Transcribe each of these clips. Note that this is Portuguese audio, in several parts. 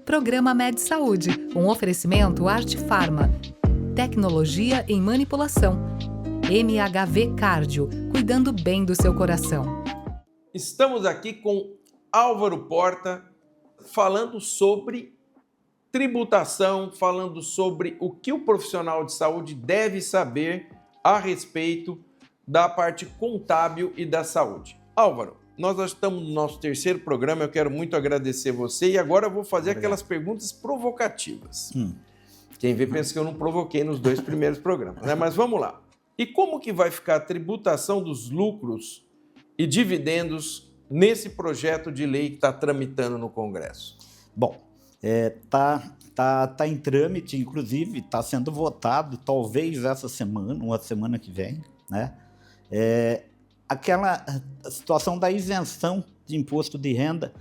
Programa Med Saúde, um oferecimento Arte Farma. Tecnologia em manipulação. MHV Cardio, cuidando bem do seu coração. Estamos aqui com Álvaro Porta, falando sobre tributação, falando sobre o que o profissional de saúde deve saber a respeito da parte contábil e da saúde. Álvaro, nós já estamos no nosso terceiro programa, eu quero muito agradecer você e agora eu vou fazer aquelas perguntas provocativas. Quem vê pensa que eu não provoquei nos dois primeiros programas, né? Mas vamos lá. E como que vai ficar a tributação dos lucros e dividendos nesse projeto de lei que está tramitando no Congresso? Bom, tá em trâmite, inclusive está sendo votado, talvez essa semana, ou a semana que vem, né? Aquela situação da isenção de imposto de renda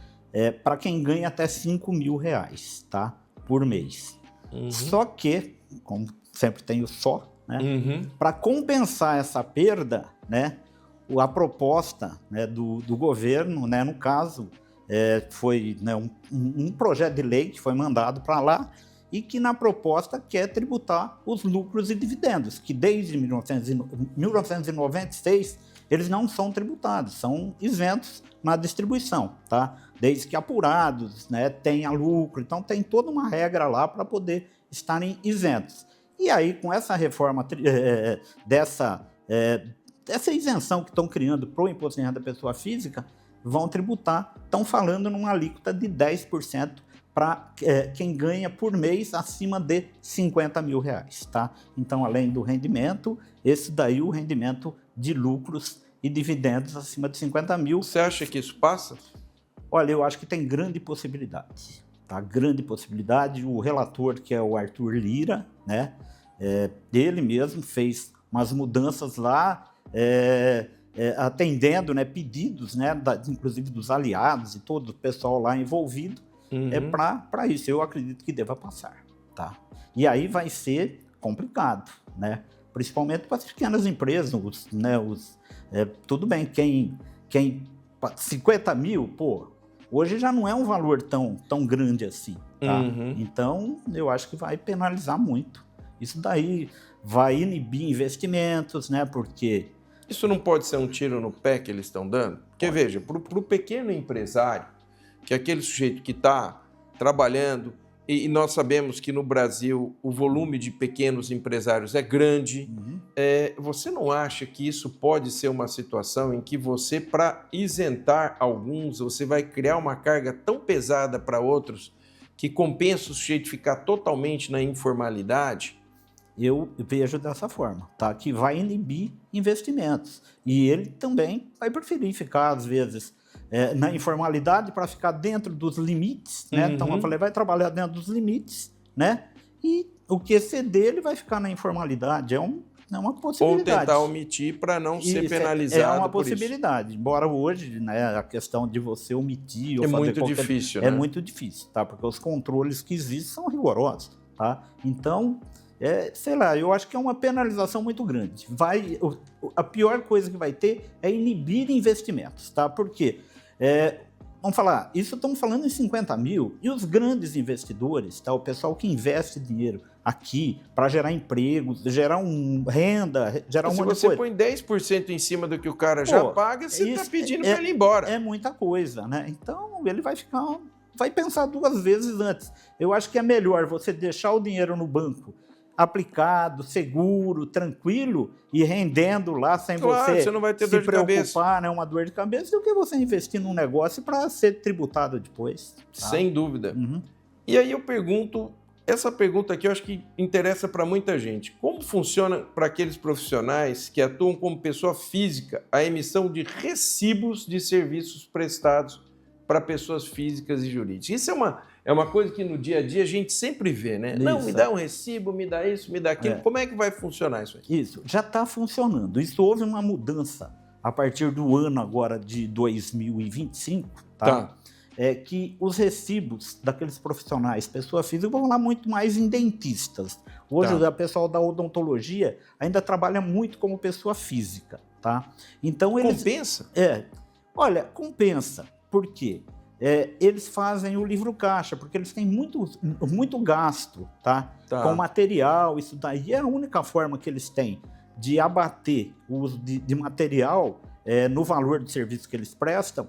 para quem ganha até R$5.000, tá? Por mês. Só que, como sempre tem o só, né? Para compensar essa perda, né? A proposta, né, do governo, né, no caso, foi, né, um projeto de lei que foi mandado para lá e que na proposta quer tributar os lucros e dividendos, que desde 1996 eles não são tributados, são isentos na distribuição, tá? Desde que apurados, né, tenha lucro, então tem toda uma regra lá para poder estarem isentos. E aí, com essa reforma dessa isenção que estão criando para o imposto de renda da pessoa física, vão tributar, estão falando numa alíquota de 10% para quem ganha por mês acima de R$50.000, tá? Então, além do rendimento, esse daí o rendimento de lucros e dividendos acima de 50 mil. Você acha que isso passa? Olha, eu acho que tem grande possibilidade, tá? Grande possibilidade. O relator, que é o Arthur Lira, né? Ele mesmo fez umas mudanças lá, atendendo, né, pedidos, né, inclusive dos aliados e todo o pessoal lá envolvido, para isso. Eu acredito que deva passar, tá? E aí vai ser complicado, né? Principalmente para as pequenas empresas, tudo bem, quem 50 mil, pô, hoje já não é um valor tão grande assim, tá? Então, eu acho que vai penalizar muito. Isso daí vai inibir investimentos, né? Porque isso não pode ser um tiro no pé que eles estão dando? Porque, veja, para o pequeno empresário, que é aquele sujeito que está trabalhando, e nós sabemos que no Brasil o volume de pequenos empresários é grande, você não acha que isso pode ser uma situação em que você, para isentar alguns, você vai criar uma carga tão pesada para outros que compensa o sujeito ficar totalmente na informalidade? Eu vejo dessa forma, tá? Que vai inibir investimentos. E ele também vai preferir ficar, às vezes, na informalidade para ficar dentro dos limites, né? Então, eu falei, vai trabalhar dentro dos limites, né? E o que exceder, ele vai ficar na informalidade. É uma possibilidade. Ou tentar omitir para não ser penalizado. É uma possibilidade. Embora hoje, né, a questão de você omitir... É muito difícil, né? É muito difícil, tá? Porque os controles que existem são rigorosos, tá? Então... sei lá, eu acho que é uma penalização muito grande. A pior coisa que vai ter é inibir investimentos, tá? Por quê? Vamos falar, isso estamos falando em 50 mil, e os grandes investidores, tá? O pessoal que investe dinheiro aqui para gerar empregos, gerar renda, gerar um monte de coisa. Se você põe 10% em cima do que o cara já paga, você está pedindo para ele ir embora. É muita coisa, né? Então, ele vai pensar duas vezes antes. Eu acho que é melhor você deixar o dinheiro no banco aplicado, seguro, tranquilo e rendendo lá sem você não vai ter se dor de preocupar, né, uma dor de cabeça, do que você investir num negócio para ser tributado depois. Tá? Sem dúvida. E aí eu pergunto, essa pergunta aqui eu acho que interessa para muita gente. Como funciona para aqueles profissionais que atuam como pessoa física a emissão de recibos de serviços prestados para pessoas físicas e jurídicas? Isso é uma coisa que no dia a dia a gente sempre vê, né? Isso. Não, me dá um recibo, me dá isso, me dá aquilo. Como é que vai funcionar isso aí? Isso, já está funcionando. Isso houve uma mudança a partir do ano agora de 2025, tá? Que os recibos daqueles profissionais, pessoa física, vão lá muito mais em dentistas. Hoje o pessoal da odontologia ainda trabalha muito como pessoa física, tá? Então, compensa? Olha, compensa. Por quê? eles fazem o livro caixa, porque eles têm muito gasto, tá? Com material, isso daí é a única forma que eles têm de abater o uso de material no valor do serviço que eles prestam,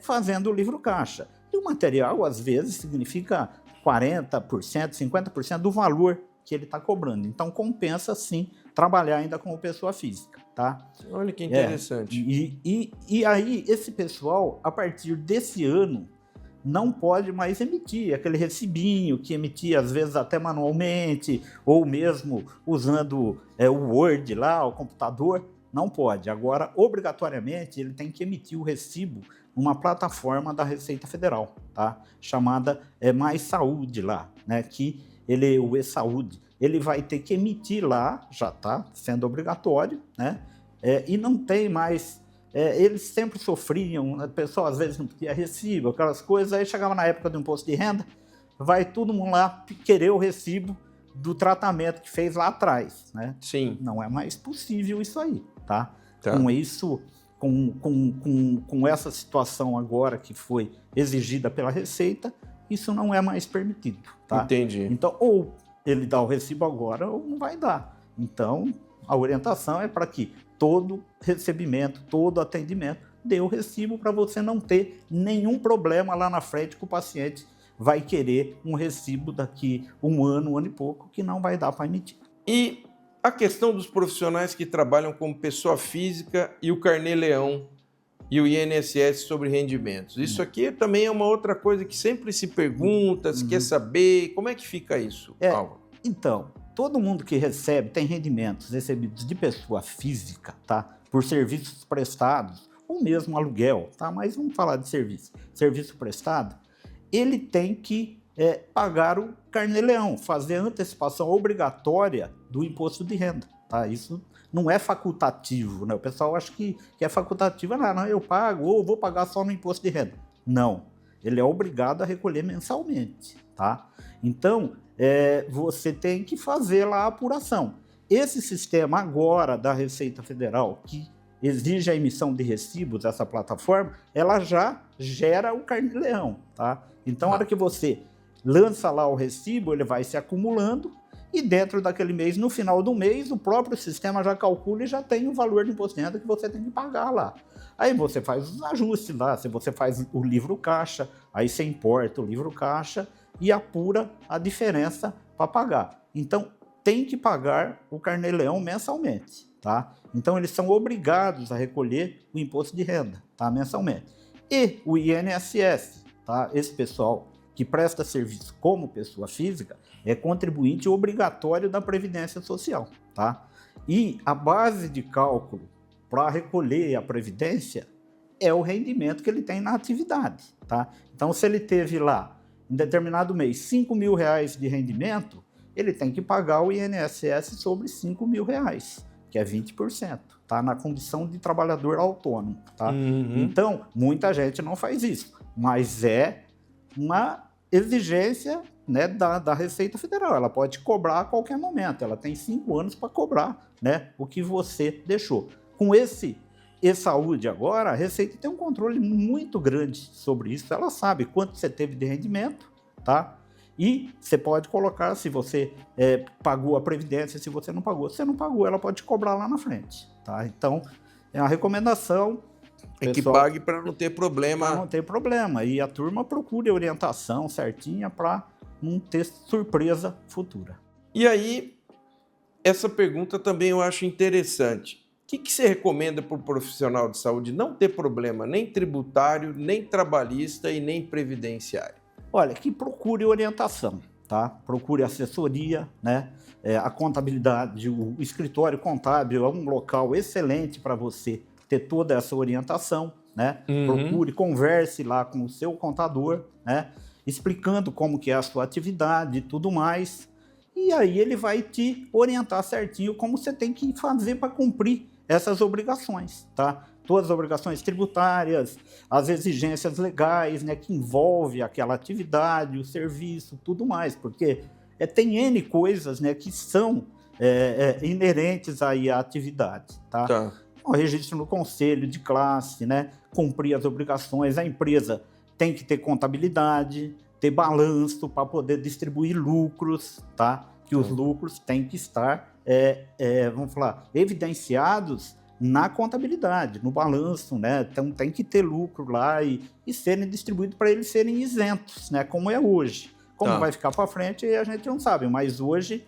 fazendo o livro caixa. E o material, às vezes, significa 40%, 50% do valor que ele está cobrando. Então, compensa, sim, trabalhar ainda como pessoa física, tá? Olha que interessante. E aí, esse pessoal, a partir desse ano, não pode mais emitir aquele recibinho que emitia, às vezes, até manualmente, ou mesmo usando o Word lá, o computador. Não pode. Agora, obrigatoriamente, ele tem que emitir o recibo numa plataforma da Receita Federal, tá? Chamada Mais Saúde lá, né? Que o e-Saúde, ele vai ter que emitir lá, já está sendo obrigatório, né? E não tem mais... eles sempre sofriam, a pessoa às vezes não pedia recibo, aquelas coisas, aí chegava na época do imposto de renda, vai todo mundo lá querer o recibo do tratamento que fez lá atrás, né? Sim. Não é mais possível isso aí, tá? Com isso, com essa situação agora que foi exigida pela Receita, isso não é mais permitido, tá? Entendi. Então, ou ele dá o recibo agora ou não vai dar. Então, a orientação é para que todo recebimento, todo atendimento dê o recibo para você não ter nenhum problema lá na frente que o paciente vai querer um recibo daqui um ano e pouco, que não vai dar para emitir. E a questão dos profissionais que trabalham como pessoa física e o Carnê-Leão e o INSS sobre rendimentos. Isso aqui também é uma outra coisa que sempre se pergunta, se quer saber. Como é que fica isso, Álvaro? Então, todo mundo que recebe, tem rendimentos recebidos de pessoa física, tá? Por serviços prestados, ou mesmo aluguel, tá? Mas vamos falar de serviço prestado, ele tem que pagar o Carnê-Leão, fazer a antecipação obrigatória do imposto de renda, tá? Isso não é facultativo, né? O pessoal acha que é facultativo, não, eu pago, ou vou pagar só no imposto de renda. Não, ele é obrigado a recolher mensalmente, tá? Então, você tem que fazer lá a apuração. Esse sistema agora da Receita Federal, que exige a emissão de recibos, essa plataforma, ela já gera o Carnê-Leão, tá? Então, na hora que você lança lá o recibo, ele vai se acumulando, e dentro daquele mês, no final do mês, o próprio sistema já calcula e já tem o valor de imposto de renda que você tem que pagar lá. Aí você faz os ajustes lá, se você faz o livro caixa, aí você importa o livro caixa e apura a diferença para pagar. Então, tem que pagar o Carnê-Leão mensalmente, tá? Então, eles são obrigados a recolher o imposto de renda, tá? Mensalmente. E o INSS, tá? Esse pessoal que presta serviço como pessoa física é contribuinte obrigatório da Previdência Social, tá? E a base de cálculo para recolher a Previdência é o rendimento que ele tem na atividade, tá? Então, se ele teve lá, em determinado mês, R$5.000 de rendimento, ele tem que pagar o INSS sobre R$5.000, que é 20%, tá? Na condição de trabalhador autônomo, tá? Então, muita gente não faz isso, mas é uma exigência, né, da Receita Federal. Ela pode cobrar a qualquer momento, ela tem 5 anos para cobrar, né, o que você deixou. Com esse e-Saúde agora, a Receita tem um controle muito grande sobre isso, ela sabe quanto você teve de rendimento, tá? E você pode colocar se você pagou a Previdência, se você não pagou. Se você não pagou, ela pode te cobrar lá na frente, tá? Então, é uma recomendação. É que pague para não ter problema. Para não ter problema. E a turma procure orientação certinha para não ter surpresa futura. E aí, essa pergunta também eu acho interessante. O que você recomenda para o profissional de saúde não ter problema nem tributário, nem trabalhista e nem previdenciário? Olha, que procure orientação, tá? Procure assessoria, né? A contabilidade, o escritório contábil é um local excelente para você ter toda essa orientação, né? Procure, converse lá com o seu contador, né? Explicando como que é a sua atividade e tudo mais. E aí ele vai te orientar certinho como você tem que fazer para cumprir essas obrigações, tá? Todas as obrigações tributárias, as exigências legais, né, que envolve aquela atividade, o serviço, tudo mais, porque tem N coisas, né, que são inerentes aí à atividade, tá? O registro no conselho de classe, né, cumprir as obrigações, a empresa tem que ter contabilidade, ter balanço para poder distribuir lucros, tá? Que os lucros têm que estar, vamos falar, evidenciados na contabilidade, no balanço, né? Então tem que ter lucro lá e serem distribuídos para eles serem isentos, né? Como é hoje. Como vai ficar para frente, a gente não sabe, mas hoje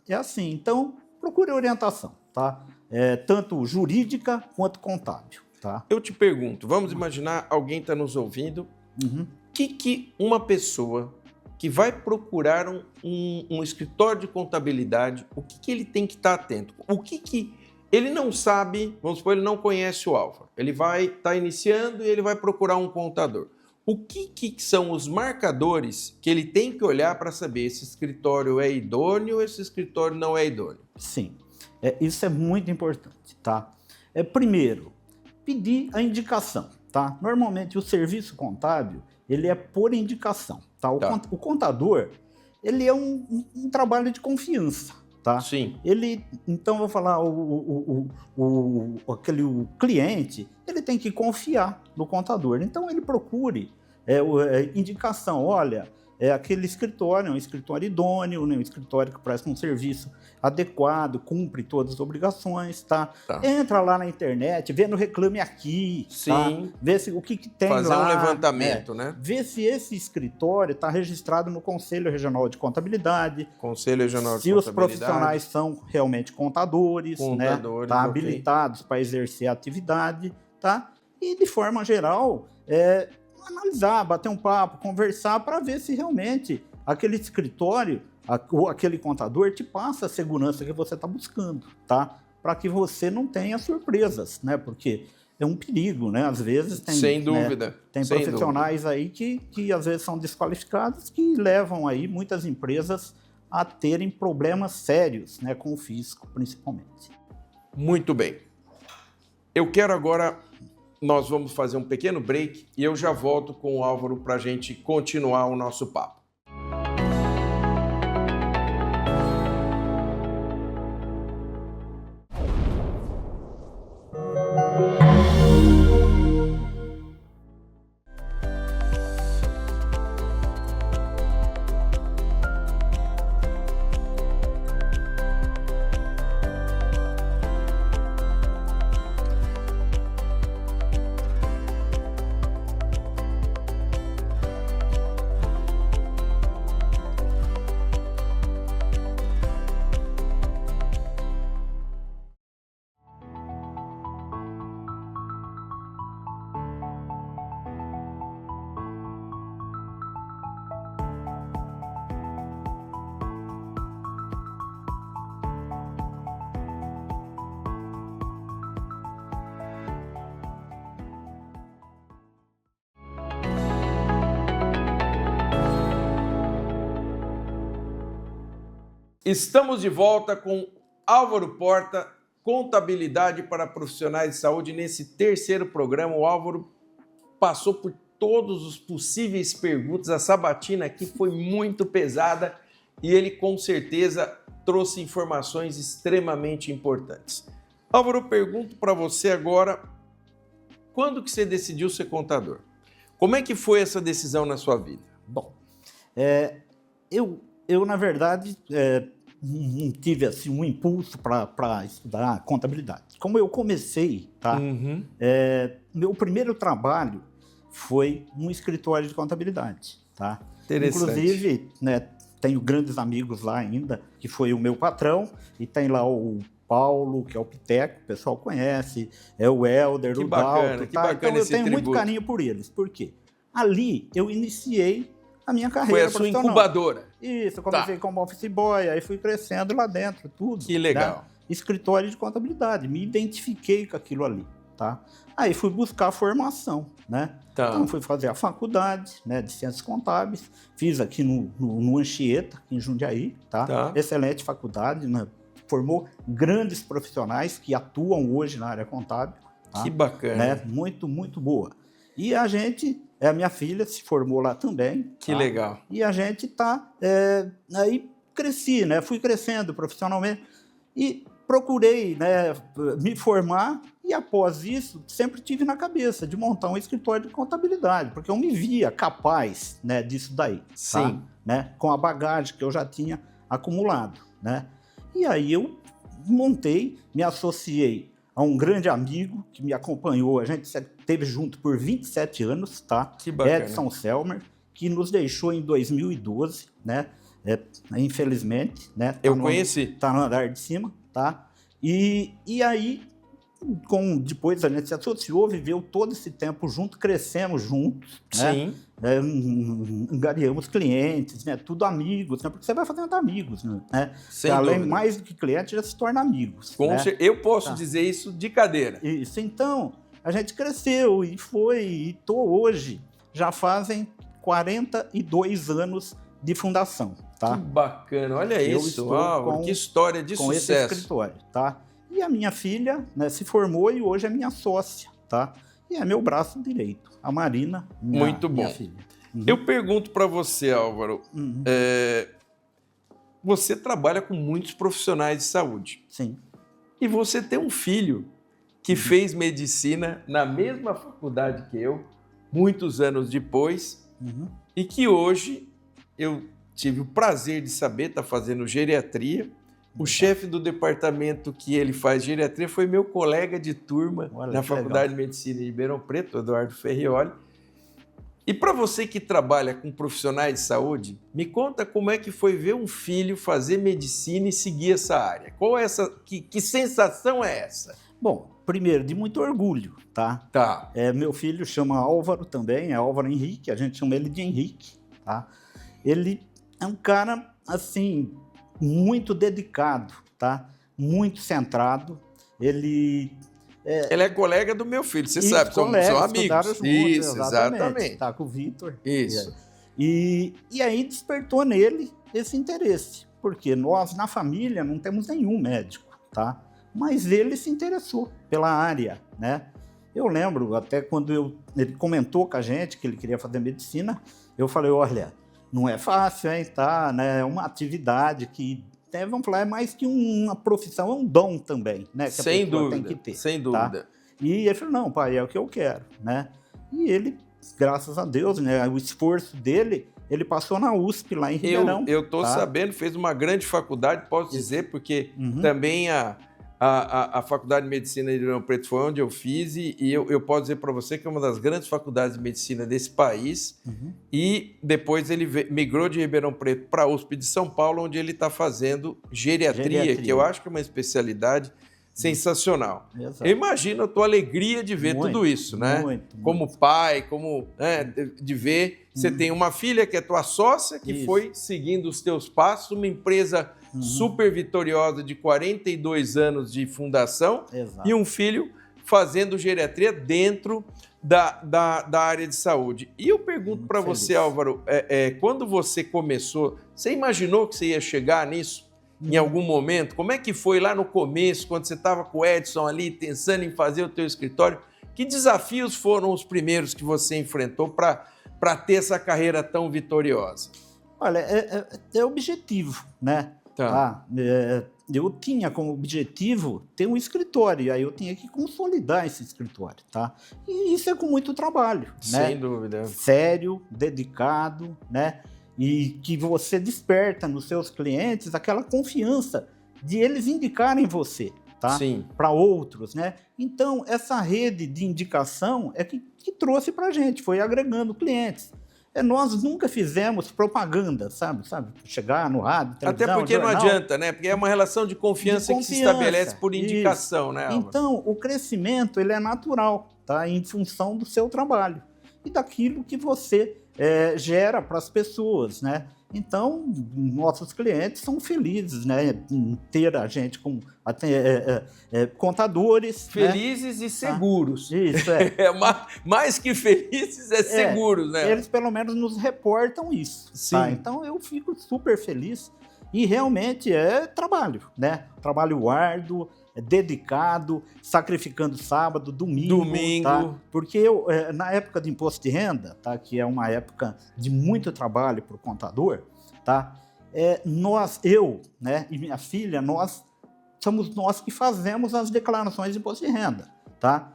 é assim. Então, procure orientação, tá? Tanto jurídica quanto contábil, tá? Eu te pergunto, vamos imaginar alguém está nos ouvindo, que uma pessoa que vai procurar um escritório de contabilidade, o que ele tem que estar atento? O que ele não sabe, vamos supor, ele não conhece o Álvaro. Ele vai estar iniciando e ele vai procurar um contador. O que são os marcadores que ele tem que olhar para saber esse escritório é idôneo ou esse escritório não é idôneo? Sim, isso é muito importante, tá? Primeiro, pedir a indicação, tá? Normalmente o serviço contábil, ele é por indicação, tá? O contador, ele é um trabalho de confiança, tá? Sim. Então, vou falar, o cliente, ele tem que confiar no contador. Então, ele procure indicação, olha, aquele escritório é um escritório idôneo, né? Um escritório que presta um serviço adequado, cumpre todas as obrigações, tá? Entra lá na internet, vê no Reclame Aqui, sim, tá? Vê o que tem fazer lá. Um levantamento, né? Vê se esse escritório está registrado no Conselho Regional de Contabilidade. Conselho Regional de Contabilidade. Se os profissionais são realmente contadores, né? Tá habilitados para exercer a atividade, tá? E, de forma geral, analisar, bater um papo, conversar para ver se realmente aquele escritório, aquele contador te passa a segurança que você está buscando, tá? Para que você não tenha surpresas, né? Porque é um perigo, né? Às vezes tem... Sem dúvida. Tem profissionais aí que às vezes são desqualificados, que levam aí muitas empresas a terem problemas sérios, né? Com o fisco, principalmente. Muito bem. Eu quero agora... Nós vamos fazer um pequeno break e eu já volto com o Álvaro para a gente continuar o nosso papo. Estamos de volta com Álvaro Porta, Contabilidade para Profissionais de Saúde. Nesse terceiro programa, o Álvaro passou por todos os possíveis perguntas. A sabatina aqui foi muito pesada e ele com certeza trouxe informações extremamente importantes. Álvaro, eu pergunto para você agora, quando que você decidiu ser contador? Como é que foi essa decisão na sua vida? Bom, eu na verdade, não tive assim, um impulso para estudar contabilidade. Como eu comecei, tá? Meu primeiro trabalho foi num escritório de contabilidade, tá? Interessante. Inclusive, né, tenho grandes amigos lá ainda, que foi o meu patrão, e tem lá o Paulo, que é o Piteco, o pessoal conhece, o Helder, o Dalton, tá? Então eu tenho muito carinho por eles. Por quê? Ali eu iniciei a minha carreira profissional. Foi a sua incubadora. Isso, eu comecei como office boy, aí fui crescendo lá dentro, tudo. Que legal. Né? Escritório de contabilidade, me identifiquei com aquilo ali, tá? Aí fui buscar formação, né? Então fui fazer a faculdade, né, de Ciências Contábeis, fiz aqui no Anchieta, em Jundiaí, tá? Excelente faculdade, né? Formou grandes profissionais que atuam hoje na área contábil. Tá? Que bacana. Né? Muito, muito boa. E a minha filha se formou lá também. Que legal. E a gente aí cresci, né? Fui crescendo profissionalmente. E procurei, né, me formar e, após isso, sempre tive na cabeça de montar um escritório de contabilidade, porque eu me via capaz, né, disso daí. Sim. Tá? Né, com a bagagem que eu já tinha acumulado. Né? E aí eu montei, me associei a um grande amigo que me acompanhou, a gente esteve junto por 27 anos, tá? Que bacana. Edson Selmer, que nos deixou em 2012, né? Infelizmente, né? Eu conheci. Tá no andar de cima, tá? E aí, depois a gente se associou, viveu todo esse tempo junto, crescemos juntos, né? Sim. Angariamos clientes, né? Tudo amigos, né? Porque você vai fazendo amigos, né? Sem além, dúvida. mais do que cliente, já se torna amigos. Né? Eu posso dizer isso de cadeira. Isso, então, a gente cresceu e tô hoje, já fazem 42 anos de fundação, tá? Que bacana, olha Eu isso, estou uau, que história de com sucesso. esse escritório, tá? E a minha filha, né, se formou e hoje é minha sócia, tá? E é meu braço direito, a Marina, Muito bom. minha filha. Uhum. Eu pergunto para você, Álvaro, você trabalha com muitos profissionais de saúde. Sim. E você tem um filho que fez medicina na mesma faculdade que eu, muitos anos depois, e que hoje eu tive o prazer de saber, está fazendo geriatria. O chefe do departamento que ele faz geriatria foi meu colega de turma na Faculdade de Medicina de Ribeirão Preto, Eduardo Ferrioli. E para você que trabalha com profissionais de saúde, me conta como é que foi ver um filho fazer medicina e seguir essa área. Qual é essa? Que sensação é essa? Bom, primeiro, de muito orgulho, tá? Tá. Meu filho chama Álvaro também, é Álvaro Henrique, a gente chama ele de Henrique, tá? Ele é um cara, assim, muito dedicado, tá? Muito centrado. Ele é colega do meu filho, você Isso, sabe, são amigos. Juntos, Isso, exatamente. Tá com o Vitor. Isso. E aí despertou nele esse interesse, porque nós, na família, não temos nenhum médico, tá? Mas ele se interessou pela área, né? Eu lembro, até quando ele comentou com a gente que ele queria fazer medicina, eu falei, olha, não é fácil, hein, tá? Né? É uma atividade que, vamos falar, é mais que uma profissão, é um dom também, né? Que sem a pessoa dúvida, tem que ter. sem dúvida. Tá? E ele falou, não, pai, é o que eu quero, né? E ele, graças a Deus, né? O esforço dele, ele passou na USP, lá em Ribeirão. Eu estou sabendo, fez uma grande faculdade, posso dizer, porque também a Faculdade de Medicina de Ribeirão Preto foi onde eu fiz e eu posso dizer para você que é uma das grandes faculdades de medicina desse país. E depois ele migrou de Ribeirão Preto para a USP de São Paulo, onde ele está fazendo geriatria, que eu acho que é uma especialidade sensacional. Exato. Eu imagino a tua alegria de ver tudo isso, né? Como pai, de ver. Você tem uma filha que é tua sócia, que foi seguindo os teus passos, uma empresa super vitoriosa de 42 anos de fundação. Exato. E um filho fazendo geriatria dentro da área de saúde. E eu pergunto para você, Álvaro, quando você começou, você imaginou que você ia chegar nisso? Em algum momento? Como é que foi lá no começo, quando você estava com o Edson ali, pensando em fazer o teu escritório? Que desafios foram os primeiros que você enfrentou para ter essa carreira tão vitoriosa? Olha, é objetivo, né? Tá. Eu tinha como objetivo ter um escritório, e aí eu tinha que consolidar esse escritório, tá? E isso é com muito trabalho, né? Sem dúvida. Sério, dedicado, né? E que você desperta nos seus clientes aquela confiança de eles indicarem você, tá? Sim. Para outros, né? Então, essa rede de indicação é que trouxe para a gente, foi agregando clientes. Nós nunca fizemos propaganda, sabe? Chegar no rádio, televisão, até porque jornal. não adianta, né? Porque é uma relação de confiança que se estabelece por indicação, isso. Né, Álvaro? Então, o crescimento ele é natural, tá? Em função do seu trabalho e daquilo que você gera para as pessoas, né? Então, nossos clientes são felizes, né? Em ter a gente como contadores. Felizes, né? E seguros. Isso, mais que felizes, seguros, né? Eles, pelo menos, nos reportam isso. Sim. Tá? Então, eu fico super feliz. E realmente é trabalho, né? Trabalho árduo, dedicado, sacrificando sábado, domingo. Tá? Porque eu, na época de imposto de renda, tá? Que é uma época de muito trabalho para o contador, tá? Eu, né, e minha filha, nós somos nós que fazemos as declarações de imposto de renda, tá?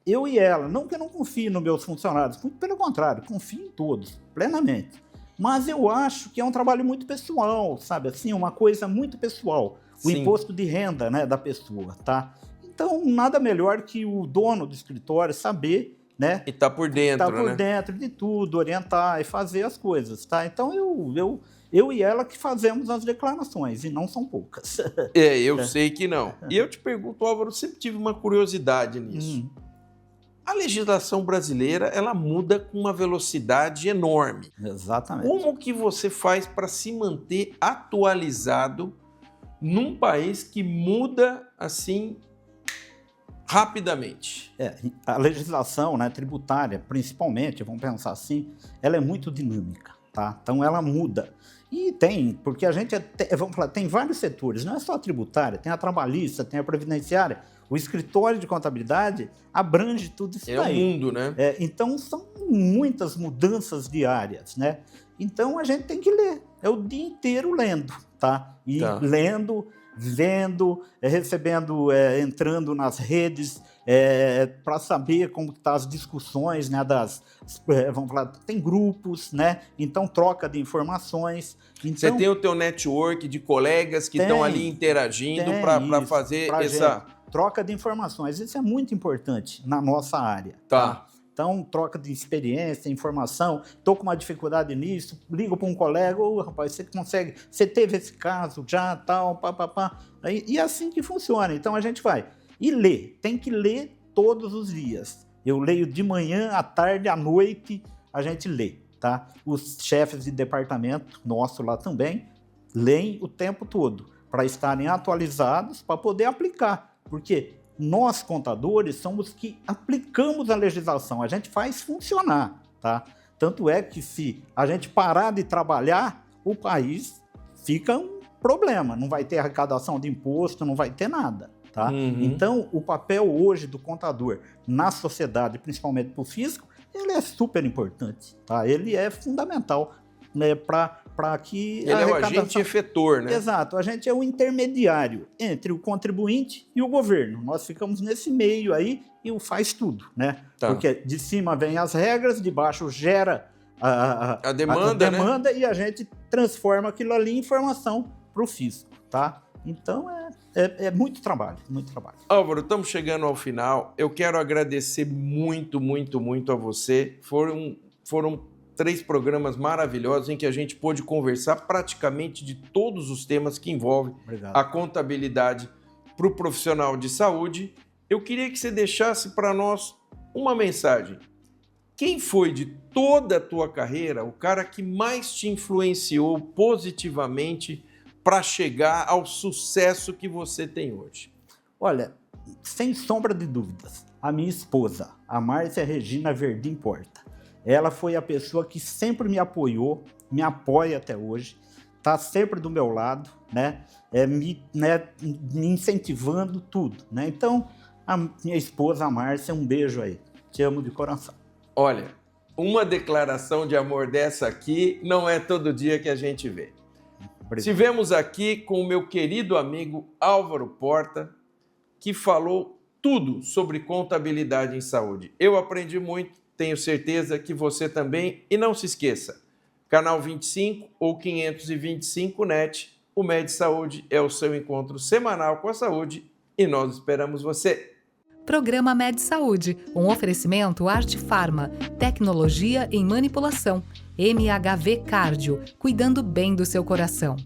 Eu e ela, não que eu não confie nos meus funcionários, muito pelo contrário, confio em todos, plenamente. Mas eu acho que é um trabalho muito pessoal, sabe? Assim, uma coisa muito pessoal. O Sim. imposto de renda, né, da pessoa, tá? Então, nada melhor que o dono do escritório saber, né? E tá por dentro, Tá por né? dentro de tudo, orientar e fazer as coisas, tá? Então, eu e ela que fazemos as declarações, e não são poucas. Eu sei que não. E eu te pergunto, Álvaro, eu sempre tive uma curiosidade nisso. A legislação brasileira, ela muda com uma velocidade enorme. Exatamente. Como que você faz para se manter atualizado num país que muda assim rapidamente? A legislação, né, tributária, principalmente, vamos pensar assim, ela é muito dinâmica, tá? Então ela muda. E porque a gente, vamos falar, tem vários setores, não é só a tributária, tem a trabalhista, tem a previdenciária, o escritório de contabilidade abrange tudo isso daí. É o mundo, né? Então são muitas mudanças diárias, né? Então a gente tem que ler, é o dia inteiro lendo, tá? E lendo, vendo, recebendo, entrando nas redes para saber como estão as discussões, né, vamos falar, tem grupos, né, então troca de informações. Então, você tem o teu network de colegas que estão ali interagindo para fazer essa... troca de informações, isso é muito importante na nossa área. Tá. Então, troca de experiência, informação, estou com uma dificuldade nisso, ligo para um colega, rapaz, você consegue, você teve esse caso já, tal, pá. E é assim que funciona. Então, a gente vai e lê, tem que ler todos os dias. Eu leio de manhã, à tarde, à noite, a gente lê, tá? Os chefes de departamento, nosso lá também, leem o tempo todo, para estarem atualizados, para poder aplicar, porque nós, contadores, somos que aplicamos a legislação, a gente faz funcionar, tá? Tanto é que se a gente parar de trabalhar, o país fica um problema, não vai ter arrecadação de imposto, não vai ter nada, tá? Então, o papel hoje do contador na sociedade, principalmente para o fisco, ele é super importante, tá? Ele é fundamental, né, para que ele é o agente efetor, né? Exato, a gente é o intermediário entre o contribuinte e o governo. Nós ficamos nesse meio aí e o faz tudo, né? Tá. Porque de cima vem as regras, de baixo gera a demanda, né? E a gente transforma aquilo ali em informação para o fisco, tá? Então é muito trabalho, muito trabalho. Álvaro, estamos chegando ao final. Eu quero agradecer muito, muito, muito a você. Foram 3 programas maravilhosos em que a gente pôde conversar praticamente de todos os temas que envolvem a contabilidade para o profissional de saúde. Eu queria que você deixasse para nós uma mensagem. Quem foi de toda a tua carreira o cara que mais te influenciou positivamente para chegar ao sucesso que você tem hoje? Olha, sem sombra de dúvidas, a minha esposa, a Márcia Regina Verdim Porta. Ela foi a pessoa que sempre me apoiou, me apoia até hoje, está sempre do meu lado, né? Me incentivando tudo, né? Então, a minha esposa, a Márcia, um beijo aí. Te amo de coração. Olha, uma declaração de amor dessa aqui não é todo dia que a gente vê. Obrigado. Estivemos aqui com o meu querido amigo Álvaro Porta, que falou tudo sobre contabilidade em saúde. Eu aprendi muito. Tenho certeza que você também. E não se esqueça, canal 25 ou 525 NET, o Med Saúde é o seu encontro semanal com a saúde e nós esperamos você. Programa Med Saúde, um oferecimento Arte Farma, tecnologia em manipulação, MHV Cardio, cuidando bem do seu coração.